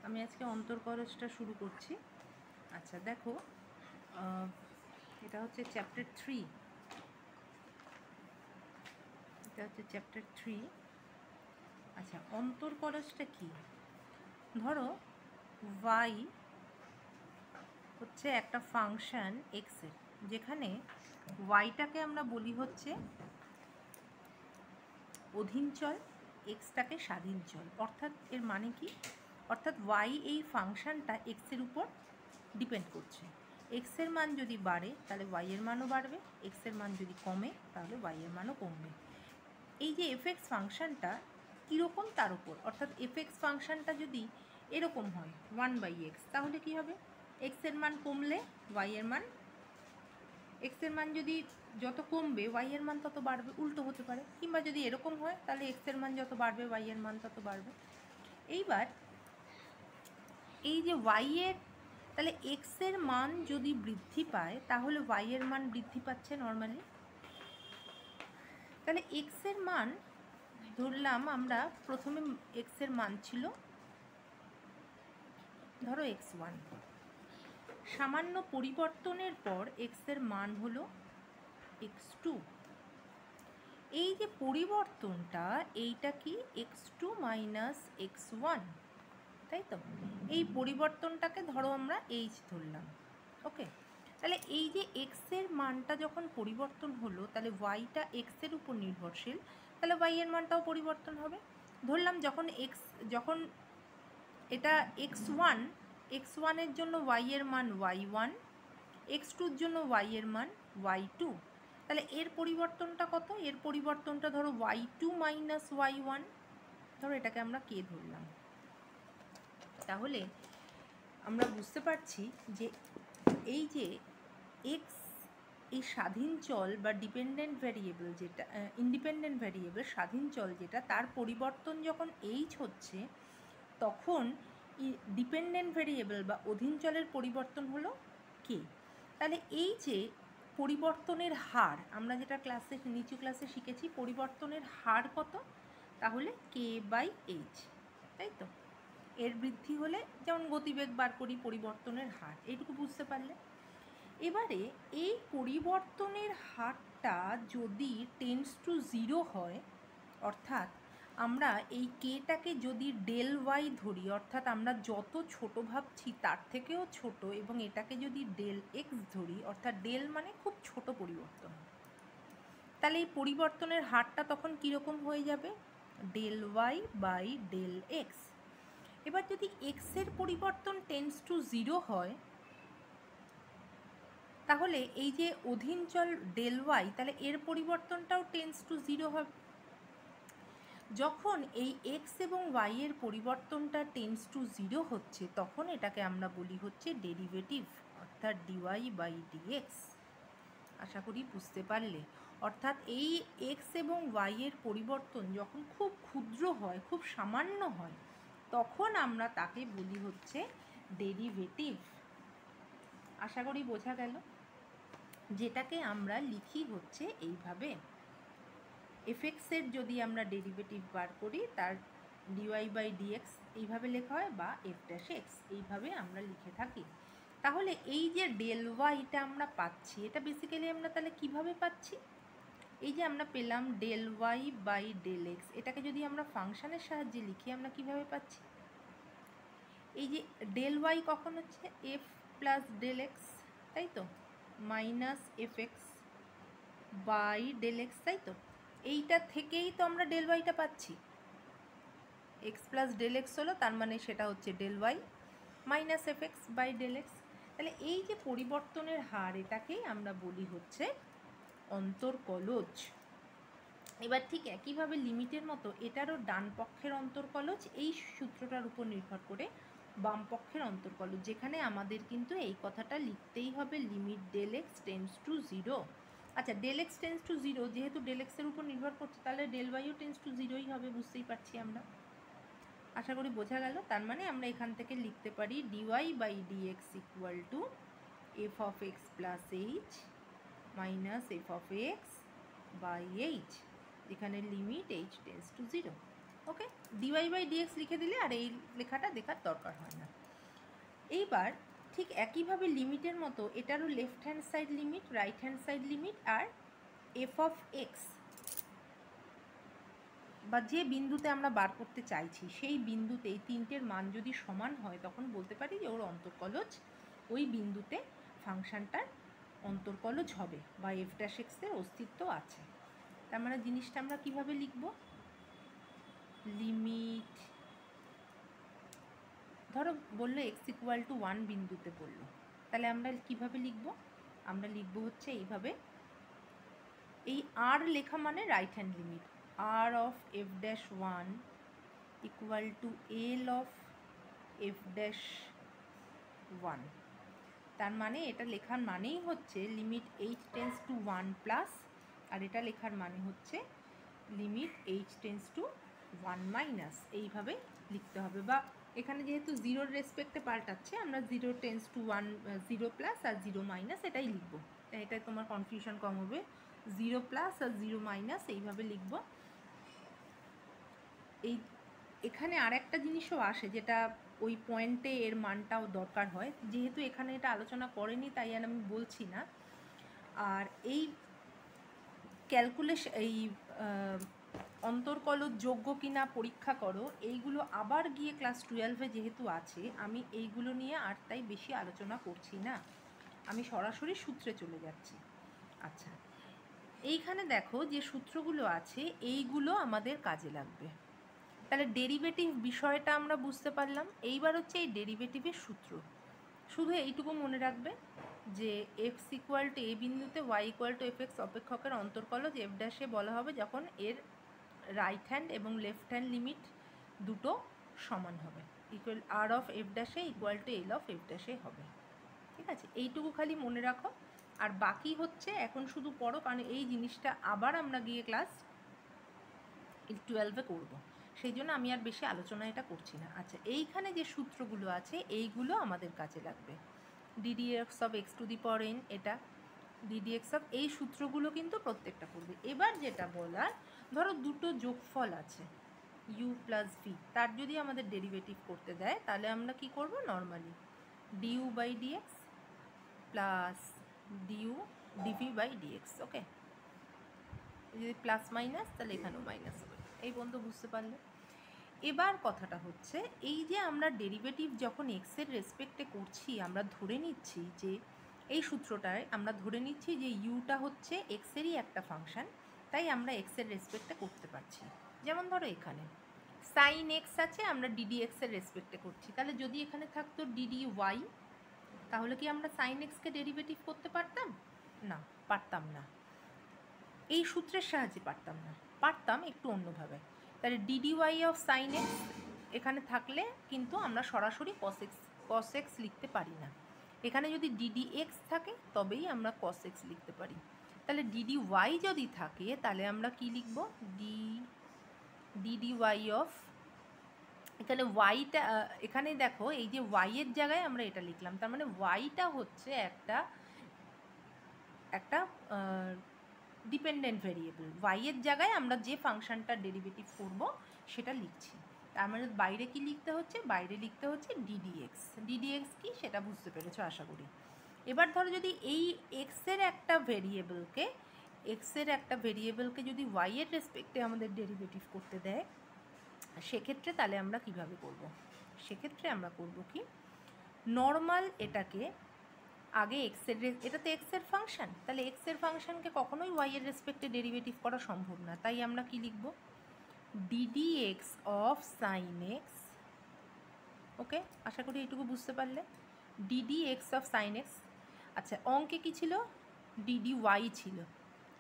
আমি আজকে অন্তর্কলজটা শুরু করছি। আচ্ছা দেখো, এটা হচ্ছে চ্যাপ্টার 3। এটা হচ্ছে চ্যাপ্টার 3। আচ্ছা, অন্তর্কলজটা কি? ধরো y হচ্ছে একটা ফাংশন এক্সের, যেখানে ওয়াইটাকে আমরা বলি হচ্ছে অধীনচল, এক্সটাকে স্বাধীনচল। অর্থাৎ এর মানে কি? অর্থাৎ ওয়াই এই ফাংশনটা এক্সের উপর ডিপেন্ড করছে। এক্সের মান যদি বাড়ে তাহলে ওয়াইয়ের মানও বাড়বে, এক্সের মান যদি কমে তাহলে ওয়াইয়ের মানও কমবে। এই যে এফএক্স ফাংশনটা কীরকম তার উপর, অর্থাৎ এফএক্স ফাংশনটা যদি এরকম হয় 1/x, তাহলে কি হবে? এক্সের মান কমলে ওয়াইয়ের মান, এক্সের মান যদি যত কমবে ওয়াইয়ের মান তত বাড়বে, উল্টো হতে পারে। কিংবা যদি এরকম হয় তাহলে এক্সের মান যত বাড়বে ওয়াইয়ের মান তত বাড়বে। এইবার এই যে ওয়াইয়ের, তাহলে এক্সের মান যদি বৃদ্ধি পায় তাহলে ওয়াইয়ের মান বৃদ্ধি পাচ্ছে নর্মালি। তাহলে এক্সের মান ধরলাম আমরা, প্রথমে এক্সের মান ছিল ধরো x1, সামান্য পরিবর্তনের পর এক্সের মান হলো x2। এই যে পরিবর্তনটা, এইটা কি x2 মাইনাস x1, তাই তো? এই পরিবর্তনটাকে ধরো আমরা h ধরলাম। ওকে, তাহলে এই যে এক্সের মানটা যখন পরিবর্তন হলো, তাহলে ওয়াইটা এক্সের উপর নির্ভরশীল, তাহলে ওয়াইয়ের মানটাও পরিবর্তন হবে। ধরলাম যখন এটা x1 এর জন্য ওয়াইয়ের মান y1, x2-র জন্য ওয়াইয়ের মান y2, তাহলে এর পরিবর্তনটা কত? এর পরিবর্তনটা ধরো y2 মাইনাস y1, ধরো এটাকে আমরা কে ধরলাম। তাহলে আমরা বুঝতে পারছি যে এই যে এক্স, এই স্বাধীন চল বা ডিপেন্ডেন্ট ভ্যারিয়েবল যেটা, ইন্ডিপেন্ডেন্ট ভ্যারিয়েবল স্বাধীন চল যেটা, তার পরিবর্তন যখন এইচ হচ্ছে, তখন ডিপেন্ডেন্ট ভ্যারিয়েবল বা অধীন চলের পরিবর্তন হলো কে। তাহলে এই যে পরিবর্তনের হার, আমরা যেটা ক্লাসে নিচু ক্লাসে শিখেছি, পরিবর্তনের হার কত? তাহলে k/h, তাই তো? এর বৃদ্ধি হলে যেমন গতিবেগ বার করি, পরিবর্তনের হার, এইটুকু বুঝতে পারলে। এবারে এই পরিবর্তনের হারটা যদি টেন্ডস টু 0 হয়, অর্থাৎ আমরা এই কেটাকে যদি ডেল ওয়াই ধরি, অর্থাৎ আমরা যত ছোট ভাবছি তার থেকেও ছোট, এবং এটাকে যদি ডেল এক্স ধরি, অর্থাৎ ডেল মানে খুব ছোট পরিবর্তন, তাহলে এই পরিবর্তনের হারটা তখন কীরকম হয়ে যাবে? Del Y by del X. এবার যদি এক্সের পরিবর্তন টেন্ডস টু 0 হয়, তাহলে এই যে অধীন চল ডেল ওয়াই, তাহলে এর পরিবর্তনটাও টেন্ডস টু 0 হবে। যখন এই এক্স এবং ওয়াই এর পরিবর্তনটা টেন্ডস টু 0 হচ্ছে, তখন এটাকে আমরা বলি হচ্ছে ডেরিভেটিভ, অর্থাৎ ডিওয়াই বাই ডিএক্স। আশা করি বুঝতে পারলে। অর্থাৎ এই এক্স এবং ওয়াই এর পরিবর্তন যখন খুব ক্ষুদ্র হয়, খুব সামান্য হয়, তখন আমরা তাকে বলি হচ্ছে ডেরিভেটিভ। আশা করি বোঝা গেল। যেটাকে আমরা লিখি হচ্ছে এইভাবে, এফএক্সের যদি আমরা ডেরিভেটিভ বার করি, তার ডিওয়াই বাই ডিএক্স এইভাবে লেখা হয়, বা এফ ড্যাশ এক্স এইভাবে আমরা লিখে থাকি। তাহলে এই যে ডেল ওয়াইটা আমরা পাচ্ছি, এটা বেসিক্যালি আমরা তাহলে কিভাবে পাচ্ছি? এই যে আমরা পেলাম del Y by del X, এটাকে যদি আমরা ফাংশনের সাহায্যে লিখি, আমরা কিভাবে পাচ্ছি? এই যে ডেল ওয়াই কখন হচ্ছে এফ প্লাস ডেল এক্স, তাই তো, minus F X by del X, তাই তো? এইটা থেকেই তো আমরা ডেল ওয়াইটা পাচ্ছি। এক্স প্লাস ডেল এক্স হলো, তার মানে সেটা হচ্ছে del Y minus F X by del X. তাহলে এই যে পরিবর্তনের হার, এটাকেই আমরা বলি হচ্ছে অন্তর্কলজ। এবার ঠিক একইভাবে লিমিটের মতো এটারও ডান পক্ষের অন্তর্কলজ এই সূত্রটার উপর নির্ভর করে বাম পক্ষের অন্তর্কলজ, যেখানে আমাদের কিন্তু এই কথাটা লিখতেই হবে, limit del X tends to 0। আচ্ছা, ডেল এক্স টেন্ডস টু 0, যেহেতু ডেল এক্সের উপর নির্ভর করছে, তাহলে ডেল ওয়াইও টেন্ডস টু 0ই হবে, বুঝতেই পারছি আমরা। আশা করি বোঝা গেল। তার মানে আমরা এখান থেকে লিখতে পারি dy by dx equal to f of x plus h minus f of x by h, যেখানে limit h tends to 0। Okay, dy by dx লিখে দিলে আর এই লেখাটা দেখার দরকার হয় না। এইবার ঠিক একইভাবে লিমিটের মতো এটারও left hand side limit, right hand side limit, আর এফ অফ এক্স বা যে বিন্দুতে আমরা বার করতে চাইছি সেই বিন্দুতে এই তিনটের মান যদি সমান হয় তখন বলতে পারি যে ওর অন্তর্কলজ, ওই বিন্দুতে ফাংশনটার অন্তর্কলজ হবে বা এফ ড্যাশ এক্সের অস্তিত্ব আছে। তার মানে জিনিসটা আমরা কিভাবে লিখব, লিমিট, ধরো বললো এক্স ইকুয়াল টু 1 বিন্দুতে বললো, তাহলে আমরা কিভাবে লিখব, আমরা লিখব হচ্ছে এইভাবে, এই আর লেখা মানে right hand limit, R of f dash 1 equal to L of f dash 1। তার মানে এটা লেখার মানেই হচ্ছে limit h tends to 1 plus, আর এটা লেখার মানে হচ্ছে limit h tends to 1 minus. এইভাবে লিখতে হবে, বা এখানে যেহেতু জিরোর রেসপেক্টে পাল্টাচ্ছে আমরা 0 টেন্স টু 1, 0 প্লাস আর 0 মাইনাস এটাই লিখবো, এটাই তোমার কনফিউশন কম হবে। 0 প্লাস আর 0 মাইনাস এইভাবে লিখব। এই এখানে আর একটা জিনিসও আসে যেটা ওই পয়েন্টে এর মানটাও দরকার হয়, যেহেতু এখানে এটা আলোচনা করেনি তাই আর আমি বলছি না। আর এই ক্যালকুলেশন, এই অন্তর্কলজ যোগ্য কিনা পরীক্ষা করো, এইগুলো আবার গিয়ে ক্লাস 12-এ যেহেতু আছে আমি এইগুলো নিয়ে আর তাই বেশি আলোচনা করছি না, আমি সরাসরি সূত্রে চলে যাচ্ছি। আচ্ছা, এইখানে দেখো যে সূত্রগুলো আছে এইগুলো আমাদের কাজে লাগবে। তাহলে ডেরিভেটিভ বিষয়টা আমরা বুঝতে পারলাম। এইবার হচ্ছে এই ডেরিভেটিভের সূত্র, শুধু এইটুকু মনে রাখবে যে এক্স ইকুয়াল টু এ বিন্দুতে y equal to f x অপেক্ষকের অন্তর্কলজ এফ ড্যাশে বলা হবে যখন এর রাইট হ্যান্ড এবং লেফট হ্যান্ড লিমিট দুটো সমান হবে, ইকুয়াল আর অফ এফ ড্যাশে equal to L of f ড্যাশে হবে। ঠিক আছে, এইটুকু খালি মনে রাখো, আর বাকি হচ্ছে এখন শুধু পড়ো, কারণ এই জিনিসটা আবার আমরা গিয়ে ক্লাস 12-এ করবো, সেই জন্য আমি আর বেশি আলোচনা এটা করছি না। আচ্ছা, এইখানে যে সূত্রগুলো আছে এইগুলো আমাদের কাজে লাগবে। Ddx of x two the power N, এটা ডিডিএক্স অফ, এই সূত্রগুলো কিন্তু প্রত্যেকটা করবে। এবার যেটা বলার, ধরো দুটো যোগফল আছে ইউ প্লাস ভি, তার যদি আমাদের ডেরিভেটিভ করতে দেয় তাহলে আমরা কি করব, normally du by dx plus du dv by dx. Okay, যদি প্লাস মাইনাস তাহলে এখানেও মাইনাস হবে। এই বন্ধু বুঝতে পারলে? এবার কথাটা হচ্ছে এই যে আমরা ডেরিভেটিভ যখন এক্সের রেসপেক্টে করছি আমরা ধরে নিচ্ছি যে এই সূত্রটায় আমরা ধরে নিচ্ছি যে ইউটা হচ্ছে এক্সেরই একটা ফাংশন, তাই আমরা এক্সের রেসপেক্টে করতে পারছি। যেমন ধরো এখানে সাইন এক্স আছে, আমরা ডিডি এক্সের রেসপেক্টে করছি, তাহলে যদি এখানে থাকতো ডিডি ওয়াই তাহলে কি আমরা সাইন এক্সকে ডেরিভেটিভ করতে পারতাম? না, পারতাম না। এই সূত্রের সাহায্যে পারতাম না, পারতাম একটু অন্যভাবে। তাহলে d d y of sine x এখানে থাকলে কিন্তু আমরা সরাসরি কস এক্স লিখতে পারি না, এখানে যদি ডিডি এক্স থাকে তবেই আমরা কস এক্স লিখতে পারি। তাহলে ডিডি ওয়াই যদি থাকে তাহলে আমরা কি লিখব, ডিডি ওয়াই অফ, এখানে ওয়াইটা, এখানে দেখো এই যে ওয়াইয়ের জায়গায় আমরা এটা লিখলাম, তার মানে ওয়াইটা হচ্ছে একটা ডিপেন্ডেন্ট ভেরিয়েবল, ওয়াইয়ের জায়গায় আমরা যে ফাংশনটার ডেরিভেটিভ করব সেটা লিখছি। তার মানে বাইরে কি লিখতে হচ্ছে, বাইরে লিখতে হচ্ছে ডিডিএক্স। ডিডিএক্স কি সেটা বুঝতে পেরেছো আশা করি। এবার ধরো যদি এই এক্সের একটা ভেরিয়েবলকে যদি ওয়াইয়ের রেসপেক্টে আমাদের ডেরিভেটিভ করতে দেয় সেক্ষেত্রে তাহলে আমরা কিভাবে করব, সেক্ষেত্রে আমরা করব কি, নর্মাল এটাকে আগে এক্সের, এটা তো এক্সের ফাংশন, তাহলে এক্সের ফাংশনকে কখনোই ওয়াইয়ের রেসপেক্টে ডেরিভেটিভ করা সম্ভব না, তাই আমরা কি লিখব, dd x of sine x. Okay, আশা করি এইটুকু বুঝতে পারলে, dd x of sine x. আচ্ছা, অঙ্কে কী ছিল, ডিডি ওয়াই ছিল,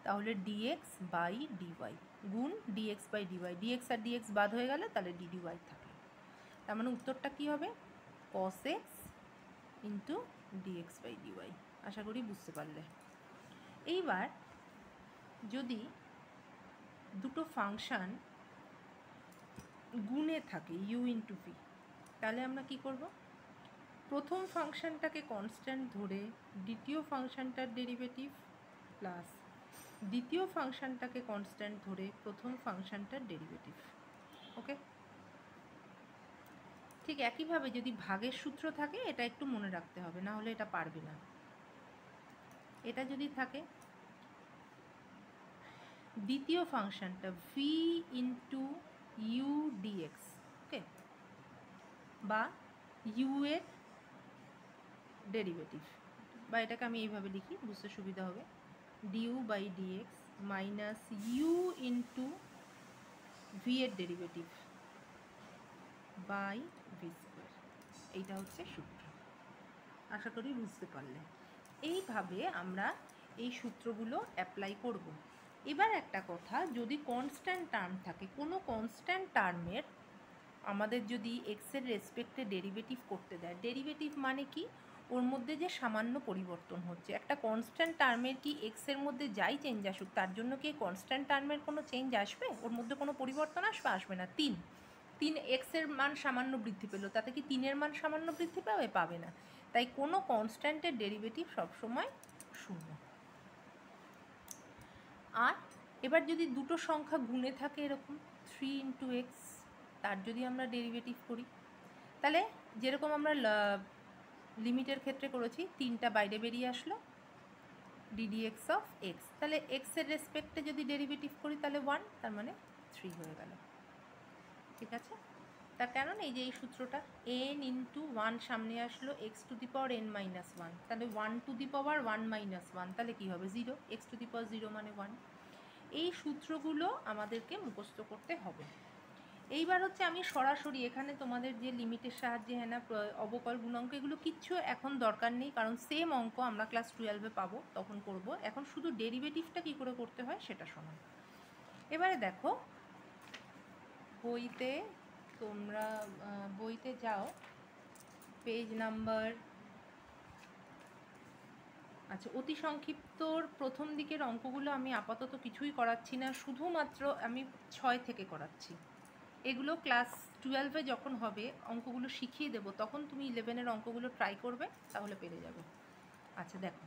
তাহলে ডিএক্স বাই ডিওয়াই গুণ ডিএক্স বাই ডিওয়াই, ডিএক্স আর ডিএক্স বাদ হয়ে গেলে তাহলে ডিডি ওয়াই থাকলো। তার মানে উত্তরটা কী হবে, cos x into dx by dy. আশা করি বুঝতে পারলে। এইবার যদি দুটো ফাংশন গুণে থাকে ইউ ইন্টু ভি, তাহলে আমরা কি করব, প্রথম ফাংশনটাকে কনস্ট্যান্ট ধরে দ্বিতীয় ফাংশনটার ডেরিভেটিভ প্লাস দ্বিতীয় ফাংশনটাকে কনস্ট্যান্ট ধরে প্রথম ফাংশনটার ডেরিভেটিভ। ওকে, ঠিক একইভাবে যদি ভাগের সূত্র থাকে এটা একটু মনে রাখতে হবে, না হলে এটা পারবে না। এটা যদি থাকে দ্বিতীয় ফাংশনটা ভি ইন্টু ইউ ডিএক্স, ওকে, বা ইউ এর ডেরিভেটিভ, বা এটাকে আমি এইভাবে লিখি বুঝতে সুবিধা হবে, du by dx minus u into v এর ডেরিভেটিভ বাই ভি স্কোয়ার। এইটা হচ্ছে সূত্র, আশা করি বুঝতে পারলে। এইভাবে আমরা এই সূত্রগুলো অ্যাপ্লাই করব। এবার একটা কথা, যদি কনস্ট্যান্ট টার্ম থাকে, কোনো কনস্ট্যান্ট টার্মের আমাদের যদি এক্সের রেসপেক্টে ডেরিভেটিভ করতে দেয়, ডেরিভেটিভ মানে কি, ওর মধ্যে যে সামান্য পরিবর্তন হচ্ছে। একটা কনস্ট্যান্ট টার্মের কি এক্সের মধ্যে যাই চেঞ্জ আসুক তার জন্য কি কনস্ট্যান্ট টার্মের কোনো চেঞ্জ আসবে, ওর মধ্যে কোনো পরিবর্তন আসবে? আসবে না। তিন এক্সের মান সামান্য বৃদ্ধি পেল, তাতে কি তিনের মান সামান্য বৃদ্ধি পাবে? পাবে না। তাই কোনো কনস্ট্যান্টের ডেরিভেটিভ সবসময় শূন্য। আর এবার যদি দুটো সংখ্যা গুণে থাকে এরকম 3 ইন্টু এক্স, তার যদি আমরা ডেরিভেটিভ করি, তাহলে যেরকম আমরা লিমিটের ক্ষেত্রে করেছি, 3টা বাইরে বেরিয়ে আসলো ডিডিএক্স অফ এক্স, তাহলে এক্সের রেসপেক্টে যদি ডেরিভেটিভ করি তাহলে 1, তার মানে 3 হয়ে গেল। ঠিক আছে, তার কারণ এই যে এই সূত্রটা n ইন্টু 1 সামনে আসলো x two the power n minus 1, তাহলে 1 টু দি পাওয়ার 1 মাইনাস 1, তাহলে কী হবে? 0। এক্স টু দি পাওয়ার 0 মানে 1। এই সূত্রগুলো আমাদেরকে মুখস্থ করতে হবে। এইবার হচ্ছে আমি সরাসরি এখানে তোমাদের যে লিমিটের সাহায্যে, হ্যাঁ না, অবকল গুণাঙ্ক, এগুলো কিচ্ছু এখন দরকার নেই, কারণ সেম অঙ্ক আমরা ক্লাস 12-এ পাবো, তখন করব। এখন শুধু ডেরিভেটিভটা কী করে করতে হয় সেটা শোনো। এবারে দেখো, বইতে তোমরা বইতে যাও, পেজ নাম্বার, আচ্ছা, অতি সংক্ষিপ্তর প্রথম দিকের অঙ্কগুলো আমি আপাতত কিছুই করাচ্ছি না, শুধুমাত্র আমি 6 থেকে করাচ্ছি। এগুলো ক্লাস 12-এ যখন হবে অঙ্কগুলো শিখিয়ে দেবো, তখন তুমি 11-এর অঙ্কগুলো ট্রাই করবে, তাহলে পেরে যাবে। আচ্ছা দেখো,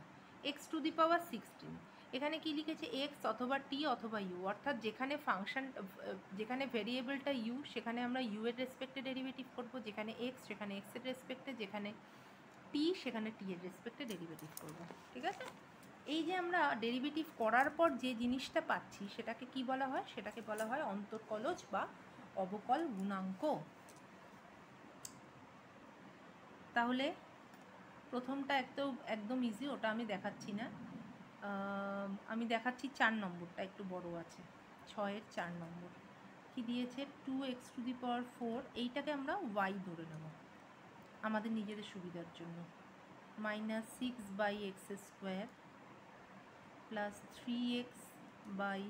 এক্স টু দি পাওয়ার 16, এখানে কি লিখেছে? এক্স অথবা টি অথবা ইউ, অর্থাৎ যেখানে ফাংশন, যেখানে ভেরিয়েবলটা ইউ সেখানে আমরা ইউ এর রেসপেক্টে ডেরিভেটিভ করব, যেখানে এক্স সেখানে এক্স এর রেসপেক্টে, যেখানে টি সেখানে টি এর রেসপেক্টে ডেরিভেটিভ করব। ঠিক আছে, এই যে আমরা ডেরিভেটিভ করার পর যে জিনিসটা পাচ্ছি সেটাকে কি বলা হয়? সেটাকে বলা হয় অন্তর্কলজ বা অবকল গুণাঙ্ক। তাহলে প্রথমটা একদম ইজি, ওটা আমি দেখাচ্ছি না, আমি দেখাচ্ছি 4 নম্বরটা, একটু বড় আছে, 6-এর 4 নম্বর। কি দিয়েছে? 2x টু দি পাওয়ার 4, এইটাকে আমরা y ধরে নেব আমাদের নিজেদের সুবিধার জন্য, minus 6 by x square plus 3x by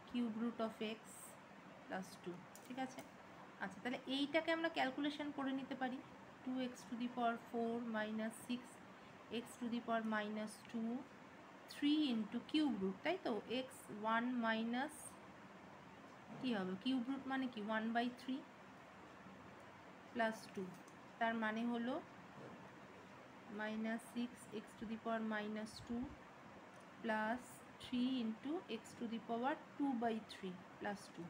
cube root of x plus 2। ঠিক আছে, আচ্ছা, তাহলে এইটাকে আমরা ক্যালকুলেশন করে নিতে পারি। 2x to the power 4 minus 6x to the power minus 2, 3 into cube root, তাই তো, এক্স 1 মাইনাস কী হবে? কিউব রুট মানে কি? 1/3 প্লাস 2, তার মানে হলো minus 6x to the power minus 2 plus 3 into x two the power 2/3 plus 2।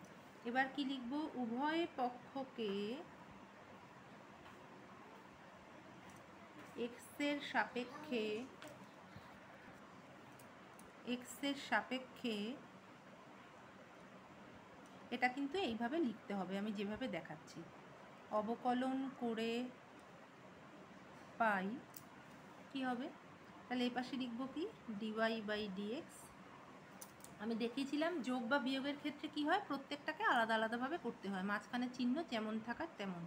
এবার কি লিখব? উভয় পক্ষকে এক্সের সাপেক্ষে এটা কিন্তু এইভাবে লিখতে হবে, আমি যেভাবে দেখাচ্ছি, অবকলন করে পাই কি হবে? তাহলে এই পাশে লিখব কি? Dy by dx. আমি দেখিয়েছিলাম যোগ বা বিয়োগের ক্ষেত্রে কি হয়, প্রত্যেকটাকে আলাদা আলাদাভাবে করতে হয়, মাঝখানে চিহ্ন যেমন থাকার তেমন।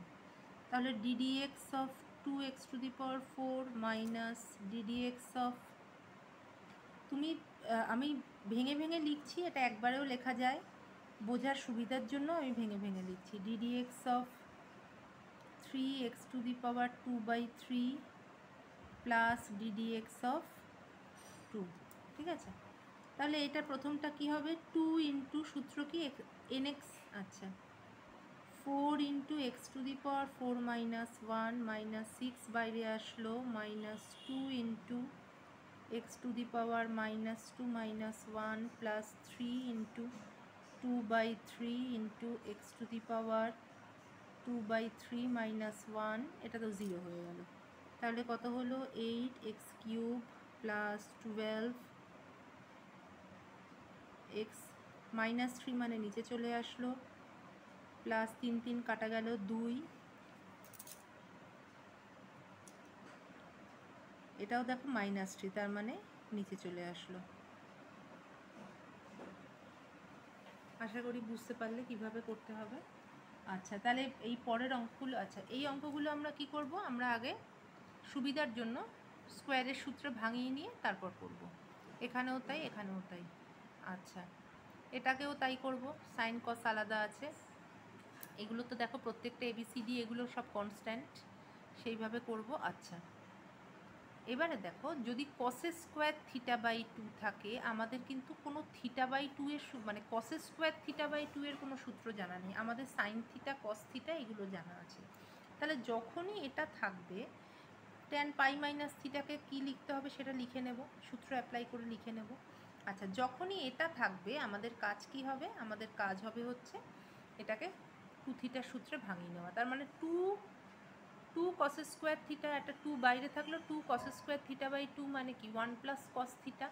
তাহলে ddx of 2x to the power 4 minus ddx of, আমি ভেঙে ভেঙে লিখছি, এটা একবারেও লেখা যায়, বোঝার সুবিধার জন্য আমি ভেঙে ভেঙে লিখছি। Ddx of 3x two the power 2/3 plus ddx of 2। ঠিক আছে, তাহলে এটা প্রথমটা কি হবে? 2 ইন্টু সূত্র কি nx, আচ্ছা, 4 into x two the power 4 minus 1 minus 6 বাইরে আসলো, minus 2 into x two the power minus 2 minus 1 plus 3 into 2/3 into x two the power 2/3 minus 1, এটা তো 0 হয়ে গেল। তাহলে কত হলো 8x³ প্লাস 12x -3 মানে নিচে চলে আসলো, প্লাস 3 3 কাটা গেল 2, এটাও দেখো -3, তার মানে নিচে চলে আসলো। আশা করি বুঝতে পারলে কিভাবে করতে হবে। আচ্ছা, তাহলে এই পরের অঙ্কগুলো, আচ্ছা এই অঙ্কগুলো আমরা কি করব, আমরা আগে সুবিধার জন্য স্কোয়ারের সূত্র ভাঙিয়ে নিয়ে তারপর করব। এখানেও তাই, এখানেও তাই। আচ্ছা, এটাকেও তাই করব, সাইন কস আলাদা আছে। এগুলো তো দেখো প্রত্যেকটা ABCD এগুলো সব কনস্ট্যান্ট, সেইভাবে করব। আচ্ছা, এবারে দেখো যদি কসের স্কোয়ার θ/2 থাকে, আমাদের কিন্তু কোনো θ/2 এর মানে কসের স্কোয়ার θ/2 এর কোনো সূত্র জানা নেই, আমাদের সাইন থিটা কস থিটা এগুলো জানা আছে। তাহলে যখনই এটা থাকবে tan পাই মাইনাস থিটাকে কী লিখতে হবে সেটা লিখে নেব, সূত্র অ্যাপ্লাই করে লিখে নেব। আচ্ছা, যখনই এটা থাকবে আমাদের কাজ কি হবে, আমাদের কাজ হবে হচ্ছে এটাকে 2 থিটার সূত্রে ভাঙিয়ে নেওয়া। তার মানে 2 cos স্কোয়ার থিটা, একটা 2 বাইরে থাকলো, 2 cos স্কোয়ার θ/2 মানে কি 1 plus cos theta.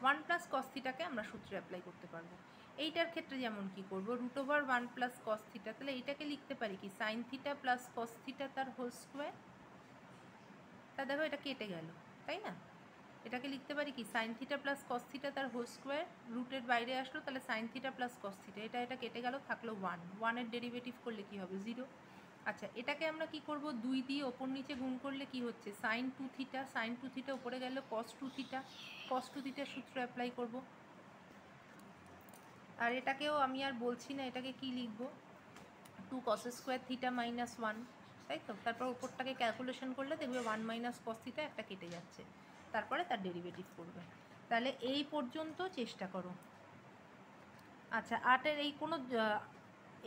1 plus cos থিটাকে আমরা সূত্রে অ্যাপ্লাই করতে পারবো। এইটার ক্ষেত্রে যেমন কি করব, √1 প্লাস কস থিটা, তাহলে এইটাকে লিখতে পারি কি sine theta plus cos theta তার হোল স্কোয়ার। তা দেখো এটা কেটে গেল, তাই না? এটাকে লিখতে পারি কি sine theta plus cos theta তার হোল স্কোয়ার, রুটের বাইরে আসলো, তাহলে sine theta plus cos theta, এটা কেটে গেল, থাকলো 1, 1 এর ডেরিভেটিভ করলে কি হবে 0। আচ্ছা, এটাকে আমরা কি করব, 2 দিয়ে ওপর নিচে গুণ করলে কি হচ্ছে সাইন 2 থিটা, সাইন 2 থিটা উপরে গেল কস 2 থিটা, কস 2 থিটার সূত্র অ্যাপ্লাই করব। আর এটাকেও আমি আর বলছি না, এটাকে কি লিখব 2 cos স্কোয়ার থিটা মাইনাস 1, তাই তো? তারপর উপরটাকে ক্যালকুলেশন করলে দেখবে 1 মাইনাস কস থিটা একটা কেটে যাচ্ছে, তারপরে তার ডেরিভেটিভ করবে। তাহলে এই পর্যন্ত চেষ্টা করো। আচ্ছা, 8-এর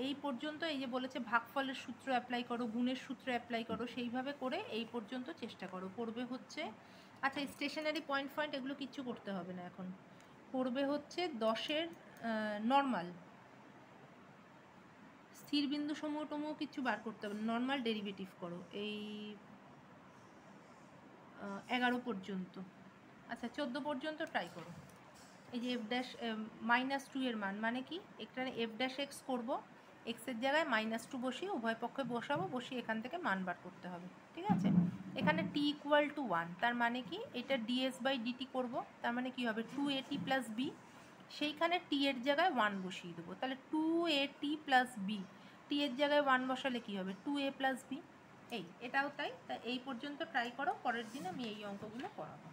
এই পর্যন্ত, এই যে বলেছে ভাগফলের সূত্র অ্যাপ্লাই করো, গুণের সূত্র অ্যাপ্লাই করো, সেইভাবে করে এই পর্যন্ত চেষ্টা করো। পড়বে হচ্ছে, আচ্ছা স্টেশনারি পয়েন্ট এগুলো কিচ্ছু করতে হবে না এখন, পড়বে হচ্ছে 10-এর নর্মাল, স্থির বিন্দু সমূহ কিছু বার করতে হবে, নর্মাল ডেরিভেটিভ করো এই 11 পর্যন্ত। আচ্ছা, 14 পর্যন্ত ট্রাই করো। এই যে -2 এর মান মানে কি, এখানে f'(x) করবো, এক্সের জায়গায় -2 বসিয়ে উভয় পক্ষে বসাবো, বসিয়ে এখান থেকে মান বার করতে হবে, ঠিক আছে? এখানে t = 1, তার মানে কি এটা ds/dt করব, তার মানে কি হবে 2at + b, সেইখানে t এর জায়গায় 1 বসিয়ে দেবো, তাহলে 2at + b, t এর জায়গায় 1 বসালে কি হবে 2a + b। এটাও তাই, এই পর্যন্ত ট্রাই করো, পরের দিন আমি এই অঙ্কগুলো করাবো।